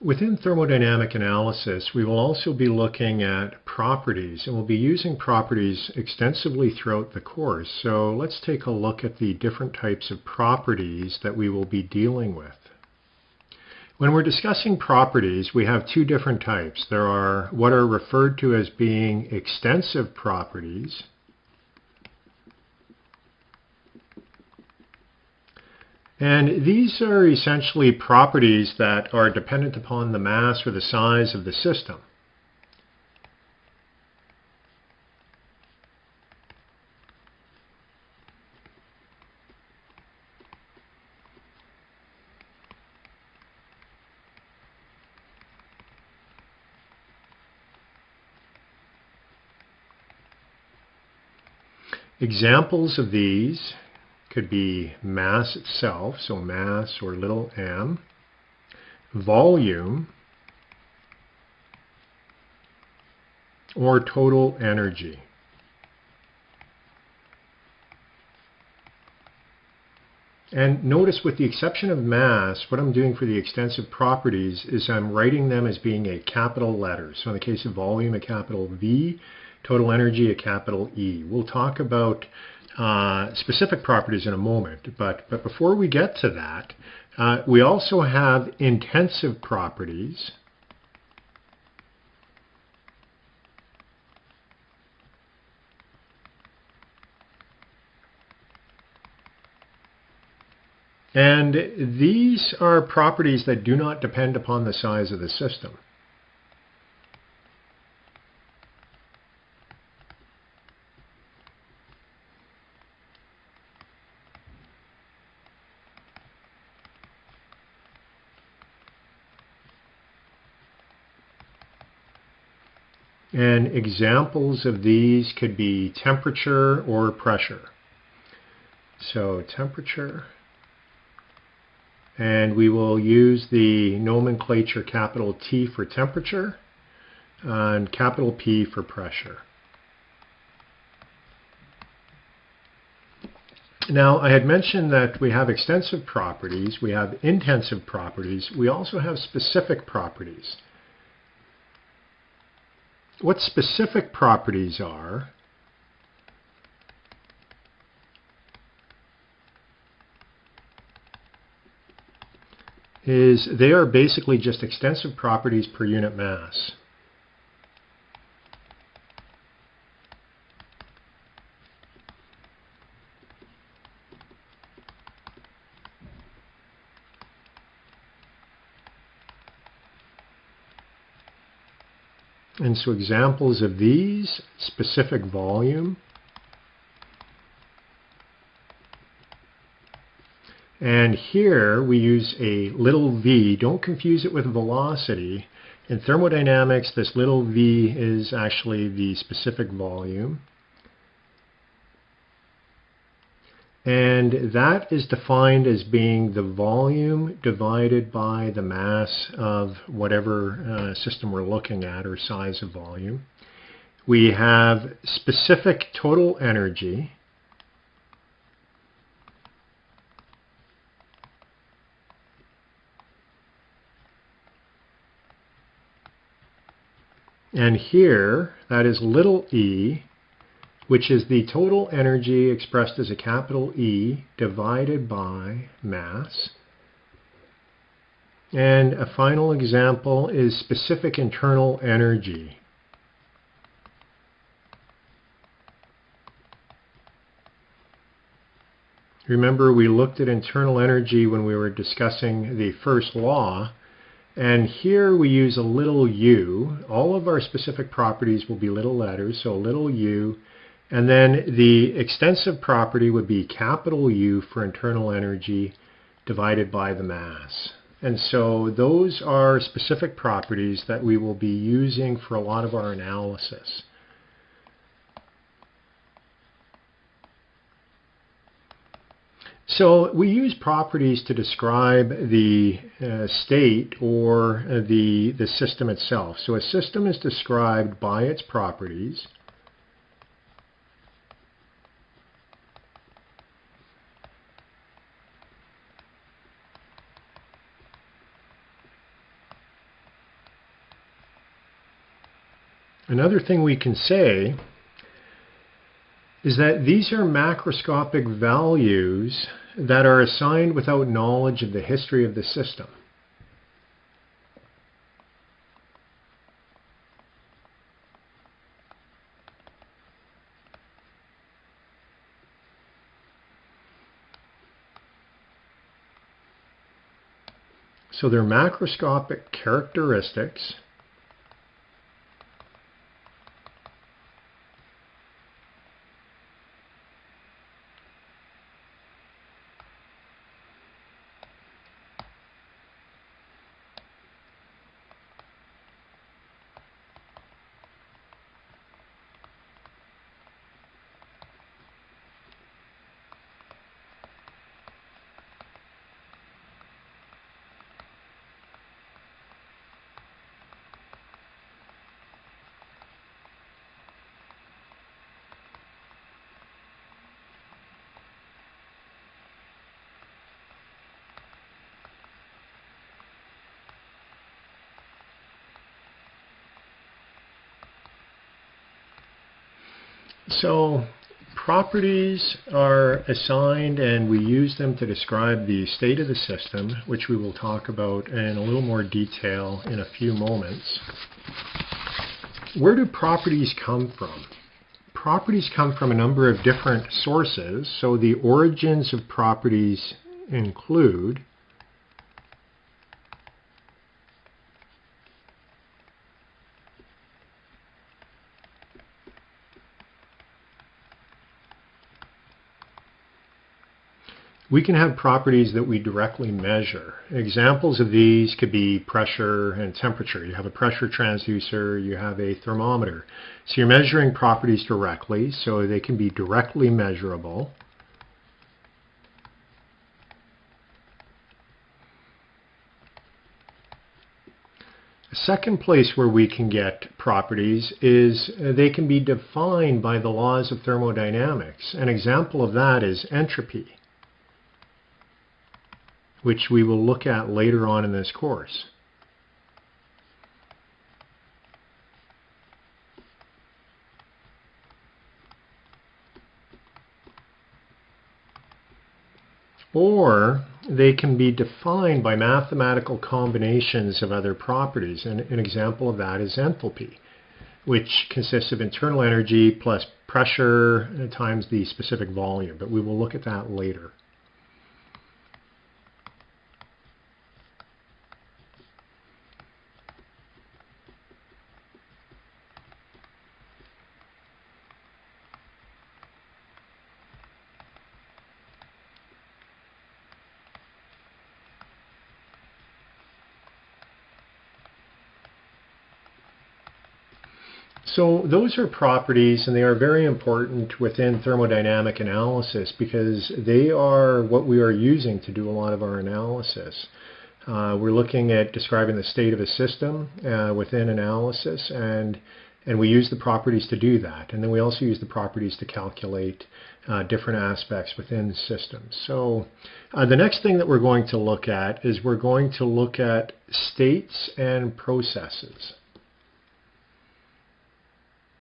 Within thermodynamic analysis, we will also be looking at properties, and we'll be using properties extensively throughout the course. So let's take a look at the different types of properties that we will be dealing with. When we're discussing properties, we have two different types. There are what are referred to as being extensive properties, and these are essentially properties that are dependent upon the mass or the size of the system. Examples of these could be mass itself, so mass or little m, volume, or total energy. And notice, with the exception of mass, what I'm doing for the extensive properties is I'm writing them as being a capital letter. So in the case of volume, a capital V, total energy, a capital E. We'll talk about specific properties in a moment, but before we get to that, we also have intensive properties. And these are properties that do not depend upon the size of the system. And examples of these could be temperature or pressure. So temperature, and we will use the nomenclature capital T for temperature and capital P for pressure. Now, I had mentioned that we have extensive properties, we have intensive properties, we also have specific properties. What specific properties are is they are basically just extensive properties per unit mass. And so examples of these: specific volume, and here we use a little v. Don't confuse it with velocity. In thermodynamics, this little v is actually the specific volume. And that is defined as being the volume divided by the mass of whatever system we're looking at, or size of volume. We have specific total energy. And here, that is little e, which is the total energy expressed as a capital E divided by mass. And a final example is specific internal energy. Remember, we looked at internal energy when we were discussing the first law, and here we use a little u. All of our specific properties will be little letters, so little u. And then the extensive property would be capital U for internal energy divided by the mass. And so those are specific properties that we will be using for a lot of our analysis. So we use properties to describe the state or the system itself. So a system is described by its properties. Another thing we can say is that these are macroscopic values that are assigned without knowledge of the history of the system. So they're macroscopic characteristics So properties are assigned and we use them to describe the state of the system, which we will talk about in a little more detail in a few moments. Where do properties come from? Properties come from a number of different sources. So the origins of properties include we can have properties that we directly measure. Examples of these could be pressure and temperature. You have a pressure transducer, you have a thermometer. So you're measuring properties directly, so they can be directly measurable. A second place where we can get properties is they can be defined by the laws of thermodynamics. An example of that is entropy, which we will look at later on in this course. Or they can be defined by mathematical combinations of other properties. And an example of that is enthalpy, which consists of internal energy plus pressure times the specific volume. But we will look at that later. So those are properties, and they are very important within thermodynamic analysis because they are what we are using to do a lot of our analysis. We're looking at describing the state of a system within analysis, and we use the properties to do that. And then we also use the properties to calculate different aspects within systems. So the next thing that we're going to look at is we're going to look at states and processes.